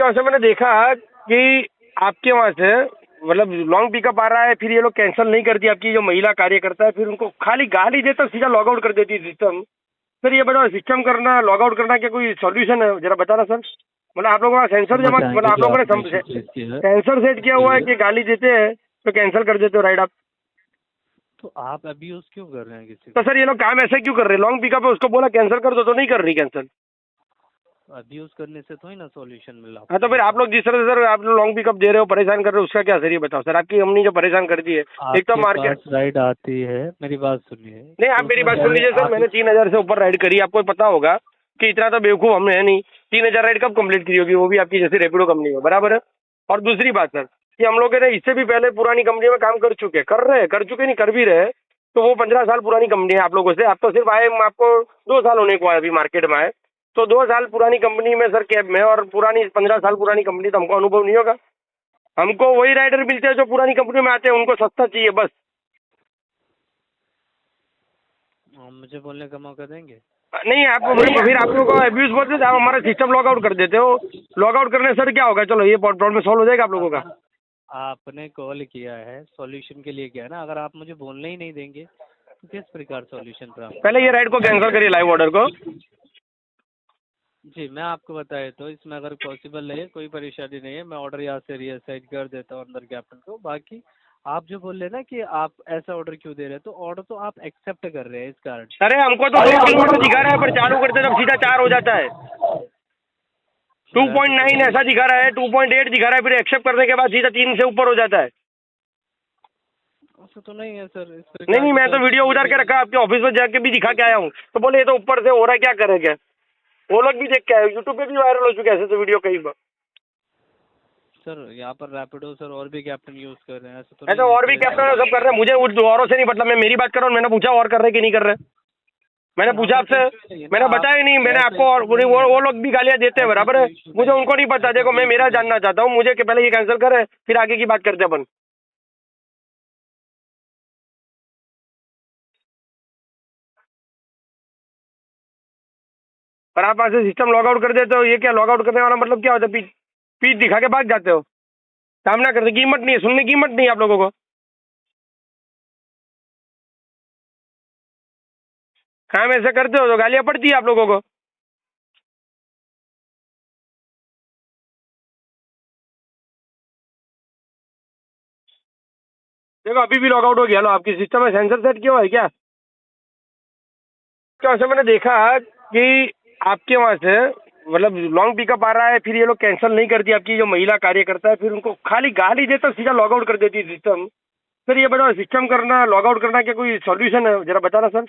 वैसे मैंने देखा कि आपके वहाँ से मतलब लॉन्ग पिकअप आ रहा है, फिर ये लोग कैंसिल नहीं करती आपकी जो महिला कार्यकर्ता है, फिर उनको खाली गाली देता सीधा लॉग आउट कर देती है सिस्टम। सर ये बताओ सिस्टम करना लॉग आउट करना क्या कोई सॉल्यूशन है? जरा बताना सर। मतलब आप लोगों का सेंसर हम जमा मतलब बताएंगे आप जो लोगों आपने ने इशू फेस किया है। सेंसर सेट किया हुआ है कि गाली देते हैं तो कैंसिल कर देते हो राइड आप? तो आप अब्यूज क्यों कर रहे हैं किसी तो को? सर ये लोग काम ऐसे क्यों कर रहे हैं? लॉन्ग पिकअप है उसको बोला कैंसिल कर दो तो नहीं कर रही कैंसिल। अब्यूज करने से तो ही ना सॉल्यूशन मिला हाँ तो फिर आप लोग जिस तरह से सर आप लोग लॉन्ग पिकअप दे रहे हो, परेशान कर रहे हो, उसका क्या सर ये बताओ सर। आपकी कंपनी जो परेशान कर दी है एक तो आपके मार्केट। पास राइड आती है, मेरी बात सुनिए। नहीं आप तो मेरी उसमें बात सुन पहले लीजिए सर, आप मैंने 3,000 से ऊपर राइड करी। आपको पता होगा कि इतना तो बेवकूफ हम है नहीं। 3,000 राइड कब कंप्लीट की होगी, वो भी आपकी जैसी रेपिडो कंपनी में, बराबर है। और दूसरी बात सर कि हम लोग इससे भी पहले पुरानी कंपनी में काम कर चुके, कर रहे, कर चुके नहीं कर भी रहे। तो वो 15 साल पुरानी कंपनी है आप लोगों से। आप तो सिर्फ आए, आपको 2 साल होने को आए अभी मार्केट में आए। तो 2 साल पुरानी कंपनी में सर कैब में, और पुरानी 15 साल पुरानी कंपनी, तो हमको अनुभव नहीं होगा। हमको वही राइडर मिलते हैं जो पुरानी कंपनी में आते हैं, उनको सस्ता चाहिए बस। मुझे बोलने का मौका देंगे? नहीं आप फिर आप लोगों को अब्यूज बोलते थे, आप हमारा सिस्टम लॉग आउट कर देते हो। लॉग आउट करने से सर क्या होगा? चलो ये प्रॉब्लम सॉल्व हो जाएगा आप लोगों का। आपने कॉल किया है सॉल्यूशन के लिए किया है ना। अगर आप मुझे बोलने ही नहीं देंगे तो किस प्रकार सॉल्यूशन प्राप्त पहले होगा ये राइड को आपको? कैंसिल करिए, लाइव ऑर्डर को। जी, मैं आपको बताया तो इसमें अगर पॉसिबल है कोई परेशानी नहीं है, मैं ऑर्डर यहाँ से रीअसाइन कर देता हूँ अंदर कैप्टन को। बाकी आप जो बोल रहे हैं ना कि आप ऐसा ऑर्डर क्यों दे रहे हैं, तो ऑर्डर तो आप एक्सेप्ट कर रहे हैं इस कारण से। अरे हमको तो 2 किलोमीटर दिखा रहा है, पर चालू करते तब सीधा 4 हो जाता है। सर, ऐसा तो 2.9 नहीं ऐसा दिखा रहा है, 2.8 दिखा रहा है, फिर एक्सेप्ट करने के बाद सीधा 3 से ऊपर हो जाता है। ऐसा तो नहीं है सर। इस नहीं प्रकार नहीं, की मैं तो वीडियो उतार के रखा, आपके ऑफिस में जाके भी दिखा के आया हूँ। तो बोले ये तो ऊपर से हो रहा है, क्या करे क्या? वो लोग भी देख के आए, यूट्यूब पे भी वायरल हो चुके हैं ऐसे तो वीडियो कई बार। सर यहाँ पर रैपिडो सर और भी कैप्टन यूज कर रहे हैं, ऐसा तो ऐसा नहीं है और भी कि कैप्टन सब कर रहे हैं, मुझे उन औरों से नहीं मतलब, मैं मेरी बात कर रहा हूँ। मैंने पूछा और कर रहे कि नहीं कर रहे? मैंने यहाँ पूछा पर तो आपसे, issue नहीं है मैंने ना। आप बताया नहीं, मैंने ऐसा आपको। और issue नहीं है, वो लोग भी गालियाँ देते हैं, ऐसा बराबर है। कोई issue मुझे नहीं उनको नहीं पता। ऐसा देखो मैं कोई मेरा issue नहीं जानना चाहता हूँ, मुझे कि पहले ये कैंसिल करें फिर आगे की बात करते हैं अपन। पर आप ऐसे सिस्टम लॉग आउट कर देते हो, ये क्या लॉग आउट करने वाला मतलब क्या होता है? पीठ पीठ दिखा के भाग जाते हो, सामना करते, कीमत नहीं है, सुनने की कीमत नहीं है आप लोगों को। काम ऐसे करते हो तो गालियाँ पड़ती है आप लोगों को। देखो अभी भी लॉग आउट हो गया। लो आपकी सिस्टम में सेंसर सेट किया हुआ है क्या? तो ऐसे मैंने देखा कि आपके वहाँ से मतलब लॉन्ग पिकअप आ रहा है, फिर ये लोग कैंसिल नहीं करती आपकी जो महिला कार्यकर्ता है, फिर उनको खाली गाली देता सीधा लॉग आउट कर देती है सिस्टम। सर ये बताओ सिस्टम करना लॉग आउट करना क्या कोई सॉल्यूशन है? जरा बताना सर।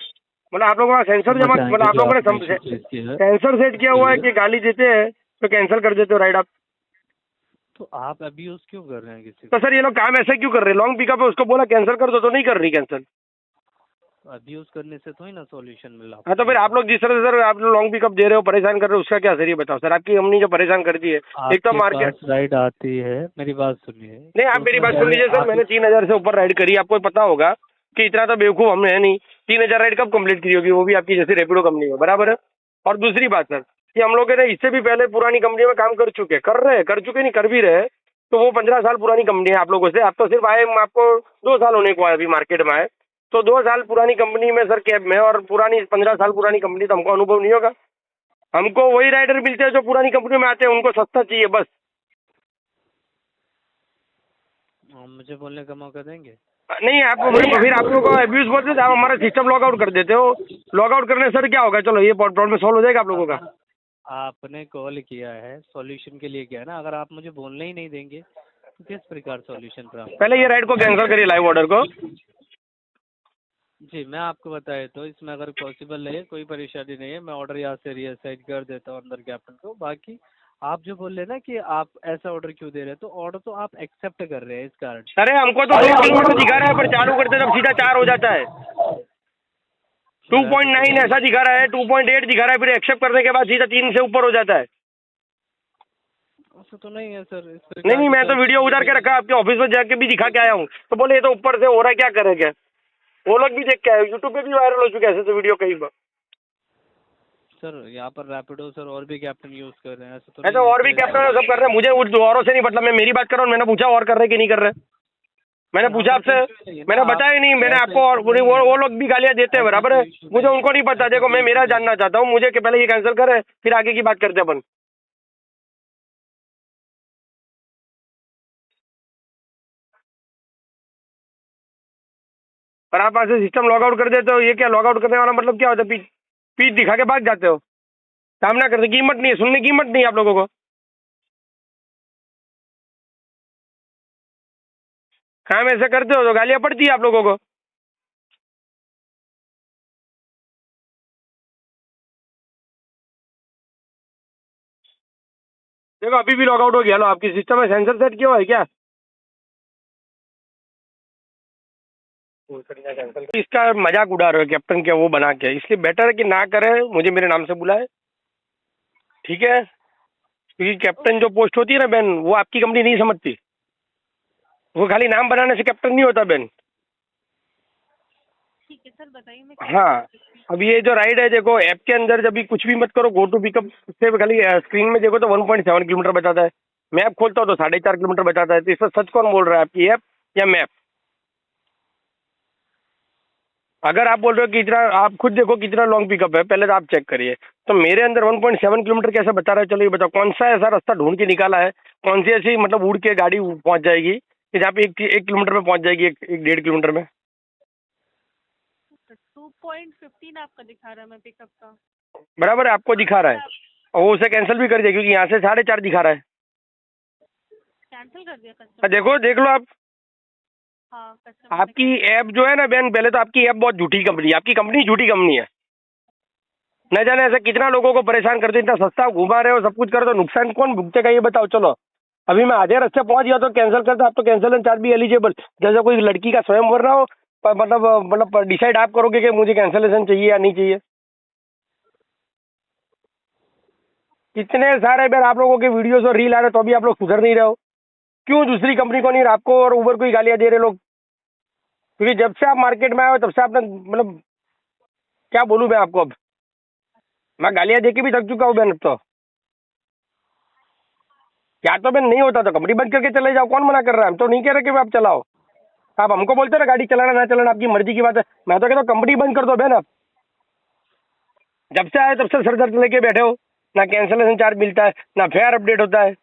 मतलब आप लोगों का सेंसर हम जमा मतलब बताएंगे आप जो लोगों आपने ने इशू फेस किया है। सेंसर सेट किया हुआ है कि गाली देते हैं तो कैंसिल कर देते हो राइड आप? तो आप अब्यूज क्यों कर रहे हैं किसी तो को? सर ये लोग काम ऐसे क्यों कर रहे हैं? लॉन्ग पिकअप है उसको बोला कैंसिल कर दो तो नहीं कर रही कैंसिल। अब्यूज करने से तो ही ना सॉल्यूशन मिला हाँ तो फिर आप लोग जिस तरह से सर आप लोग लॉन्ग पिकअप दे रहे हो, परेशान कर रहे हो, उसका क्या सर ये बताओ सर। आपकी कंपनी जो परेशान कर दी है एक तो आपके मार्केट। पास राइड आती है, मेरी बात सुनिए। नहीं आप तो मेरी उसमें बात सुन पहले लीजिए सर, आप मैंने 3,000 से ऊपर राइड करी। आपको पता होगा कि इतना तो बेवकूफ हम है नहीं। 3,000 राइड कब कंप्लीट की होगी, वो भी आपकी जैसी रेपिडो कंपनी में, बराबर है। और दूसरी बात सर कि हम लोग इससे भी पहले पुरानी कंपनी में काम कर चुके, कर रहे, कर चुके नहीं कर भी रहे। तो वो 15 साल पुरानी कंपनी है आप लोगों से। आप तो सिर्फ आए, आपको 2 साल होने को आए अभी मार्केट में आए। तो 2 साल पुरानी कंपनी में सर कैब में, और पुरानी 15 साल पुरानी कंपनी, तो हमको अनुभव नहीं होगा। हमको वही राइडर मिलते हैं जो पुरानी कंपनी में आते हैं, उनको सस्ता चाहिए बस। मुझे बोलने का मौका देंगे? नहीं आप फिर आप लोगों को अब्यूज बोलते थे, आप हमारा सिस्टम लॉग आउट कर देते हो। लॉग आउट करने से सर क्या होगा? चलो ये प्रॉब्लम सॉल्व हो जाएगा आप लोगों का। आपने कॉल किया है सॉल्यूशन के लिए किया है ना। अगर आप मुझे बोलने ही नहीं देंगे तो किस प्रकार सॉल्यूशन प्राप्त पहले होगा ये राइड को आपको? कैंसिल करिए, लाइव ऑर्डर को। जी, मैं आपको बताया तो इसमें अगर पॉसिबल है कोई परेशानी नहीं है, मैं ऑर्डर यहाँ से रीअसाइन कर देता हूँ अंदर कैप्टन को। बाकी आप जो बोल रहे हैं ना कि आप ऐसा ऑर्डर क्यों दे रहे हैं, तो ऑर्डर तो आप एक्सेप्ट कर रहे हैं इस कारण से। अरे हमको तो 2 किलोमीटर दिखा रहा है, पर चालू करते तब सीधा 4 हो जाता है। सर, ऐसा तो 2.9 नहीं ऐसा दिखा रहा है, 2.8 दिखा रहा है, फिर एक्सेप्ट करने के बाद सीधा 3 से ऊपर हो जाता है। ऐसा तो नहीं है सर। इस नहीं प्रकार नहीं, की मैं तो तो वीडियो उतार के रखा, आपके ऑफिस में जाके भी दिखा के आया हूँ। तो बोले ये तो ऊपर से हो रहा है, क्या करे क्या? वो लोग भी देख के आए, यूट्यूब पे भी वायरल हो चुके हैं ऐसे तो वीडियो कई बार। सर यहाँ पर रैपिडो सर और भी कैप्टन यूज कर रहे हैं, ऐसा तो ऐसा नहीं है और भी कि कैप्टन सब कर रहे हैं, मुझे औरों से नहीं मतलब, मैं मेरी बात कर रहा हूँ, मैंने पूछा और कर रहे कि नहीं कर रहे। मैंने यहाँ पूछा पर तो आपसे, issue नहीं है मैंने ना, आप बताया ही नहीं, मैंने ऐसा आपको, और issue नहीं है वो ना, लोग भी गालियां देते हैं, ऐसा बराबर है। कोई issue मुझे नहीं उनको है, नहीं पता, ऐसा देखो कोई मैं issue मेरा नहीं जानना है। चाहता हूँ, मुझे कि पहले ये कैंसिल करे फिर आगे की बात करते हैं अपन। और आप ऐसे सिस्टम लॉग आउट कर देते हो, ये क्या लॉग आउट करने वाला मतलब क्या होता है? पीठ पीठ दिखा के भाग जाते हो, सामना करने की हिम्मत नहीं है, सुनने की हिम्मत नहीं है आप लोगों को। काम ऐसे करते हो तो गालियां पड़ती है आप लोगों को। देखो अभी भी लॉग आउट हो गया, लो आपकी सिस्टम में सेंसर सेट किया हुआ है क्या? इसका मजाक उड़ा रहे हो कैप्टन के वो बना के, इसलिए बेटर है कि ना करे, मुझे मेरे नाम से बुलाए, ठीक है? क्योंकि कैप्टन जो पोस्ट होती है ना बहन, वो आपकी कंपनी नहीं समझती, वो खाली नाम बनाने से कैप्टन नहीं होता बहन। ठीक है सर, बताइए मैं क्या हाँ, कर सकती हूँ। अब ये जो राइड है, देखो ऐप के अंदर जब भी कुछ भी मत करो, गो टू पिकअप से खाली स्क्रीन में देखो तो 1.7 किलोमीटर बताता है, मैप खोलता हो तो 4.5 किलोमीटर बताता है। तो इसमें सच कौन बोल रहा है, आपकी ऐप या मैप? अगर आप बोल रहे हो कि इतना, आप खुद देखो कितना लॉन्ग पिकअप है, पहले तो आप चेक करिए। तो मेरे अंदर 1.7 किलोमीटर कैसे बता रहा है? चलो ये बताओ, कौन सा ऐसा रास्ता ढूंढ के निकाला है, कौन सी ऐसी मतलब उड़ के गाड़ी पहुंच जाएगी कि जहाँ पे 1 किलोमीटर में पहुंच जाएगी, एक 1.5 किलोमीटर में? 2.15 आपका दिखा रहा है मैं पिकअप का। बराबर है, आपको दिखा रहा है, और वो उसे कैंसिल भी कर दिया क्योंकि यहाँ से 4.5 दिखा रहा है। कैंसिल कर दिया कस्टमर। देखो देख लो आप, हाँ, कस्टमर ने आपकी cancel। ऐप जो है ना बहन, पहले तो आपकी ऐप बहुत झूठी कंपनी है, आपकी कंपनी झूठी कंपनी है। न जाने ऐसा कितना लोगों को परेशान करते, इतना सस्ता घुमा रहे हो, सब कुछ करो, तो नुकसान कौन भुगतेगा ये बताओ? चलो अभी मैं आधे रास्ते पहुंच गया तो कैंसिल करता, आप तो कैंसिल चार्ज भी एलिजिबल, जैसे कोई लड़की का स्वयंवर रहा हो, मतलब डिसाइड आप करोगे कि मुझे कैंसिलेशन चाहिए या नहीं चाहिए। इतने सारे बार आप लोगों के वीडियोस और रील आ रहे तो अभी आप लोग सुधर नहीं रहे हो। क्यों दूसरी कंपनी को नहीं, आपको और उबर को ही गालियां दे रहे लोग? क्योंकि जब से आप मार्केट में आए हो तब से आपने मतलब, क्या बोलूं मैं आपको, अब मैं गालियां दे के भी थक चुका हूँ बहन। अब तो क्या तो बहन नहीं होता तो कंपनी बंद करके चले जाओ, कौन मना कर रहा है? हम तो नहीं कह रहे कि आप चलाओ, आप हमको बोलते हो ना गाड़ी चलाना ना चलाना आपकी मर्जी की बात है, मैं तो कहता हूँ कंपनी बंद कर दो बहन। आप जब से आए तब से सर दर्द लेके बैठे हो, ना कैंसिलेशन चार्ज मिलता है, ना फेयर अपडेट होता है,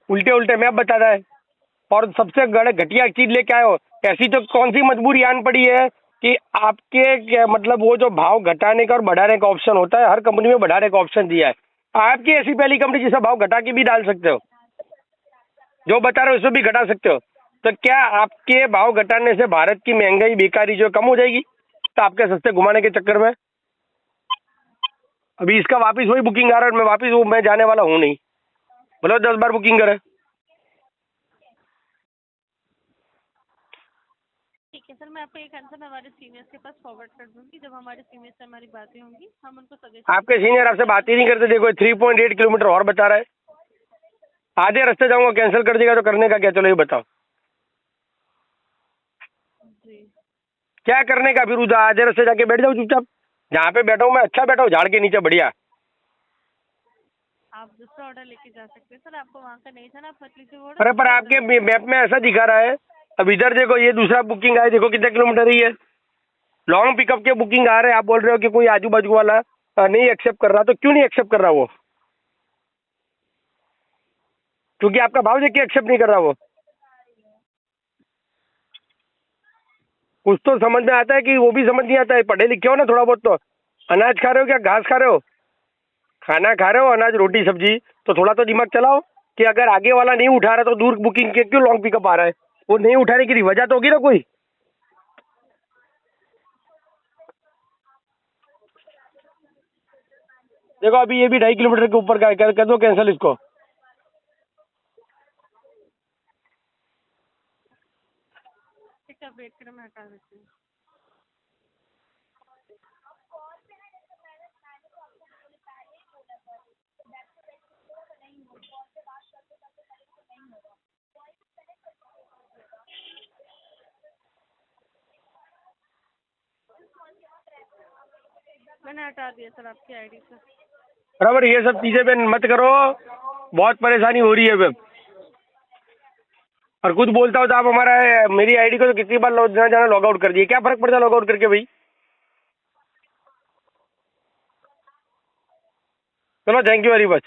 उल्टे उल्टे मैप बताता है, और सबसे घटिया चीज लेके आए हो। ऐसी तो कौन सी मजबूरी आन पड़ी है कि आपके मतलब वो जो भाव घटाने का और बढ़ाने का ऑप्शन होता है, हर कंपनी में बढ़ाने का ऑप्शन दिया है, आपकी ऐसी पहली कंपनी जिसे भाव घटा के भी डाल सकते हो, जो बता रहे हो उसमें भी घटा सकते हो। तो क्या आपके भाव घटाने से भारत की महंगाई बेकारी जो कम हो जाएगी? तो आपके सस्ते घुमाने के चक्कर में अभी इसका वापस वही बुकिंग आ रहा है, मैं वापस वो मैं जाने वाला हूँ नहीं, बोलो 10 बार बुकिंग करे। ठीक है सर, मैं आपको एक आंसर हमारे सीनियर्स के पास फॉरवर्ड कर दूंगी। जब हमारे सीनियर से हमारी बातें होंगी, हम उनको सजेशन आपके सीनियर आपसे बात ही नहीं करते, देखो 3.8 किलोमीटर और बता रहा है, आधे रास्ते जाऊंगा कैंसिल कर देगा तो करने का क्या? चलो ये बताओ जी। क्या करने का? फिर उधर आधे रास्ते जाके बैठ जाओ चुपचाप, जहाँ पे बैठा हूँ मैं, अच्छा बैठा हूँ झाड़ के नीचे, बढ़िया। आप दूसरा ऑर्डर लेके जा सकते हैं सर, आपको वहाँ का नहीं था ना, आप मत लीजिए ऑर्डर। अरे पर आपके मैप में ऐसा दिखा रहा है, अब इधर देखो ये दूसरा बुकिंग आया, देखो कितने किलोमीटर ही है, लॉन्ग पिकअप के बुकिंग आ रहे हैं, आप बोल रहे हो कि कोई आजू बाजू वाला नहीं एक्सेप्ट कर रहा, तो क्यों नहीं एक्सेप्ट कर रहा वो? क्योंकि आपका भाव देख के एक्सेप्ट नहीं कर रहा वो। कुछ तो समझ में आता है कि वो भी समझ नहीं आता है, पढ़े लिखे हो ना थोड़ा बहुत तो। अनाज खा रहे हो क्या घास खा रहे हो? खाना खा रहे हो, अनाज रोटी सब्जी, तो थोड़ा तो दिमाग चलाओ कि अगर आगे वाला नहीं उठा रहा तो दूर बुकिंग के क्यों लॉन्ग पिकअप आ रहा है? वो नहीं उठाने की वजह तो होगी ना कोई। देखो अभी ये भी 2.5 किलोमीटर के ऊपर का है, कर दो कैंसिल इसको। ठीक है, वेट करें, मैं हटा देती हूँ। मैंने हटा दिया सर आपकी आईडी से। बराबर, ये सब चीजें पे मत करो, बहुत परेशानी हो रही है अब। और कुछ बोलता हो तो आप हमारा मेरी आईडी को तो कितनी बार जाना लॉग आउट कर दिए, क्या फर्क पड़ता है लॉग आउट करके भाई। चलो, थैंक यू वेरी मच।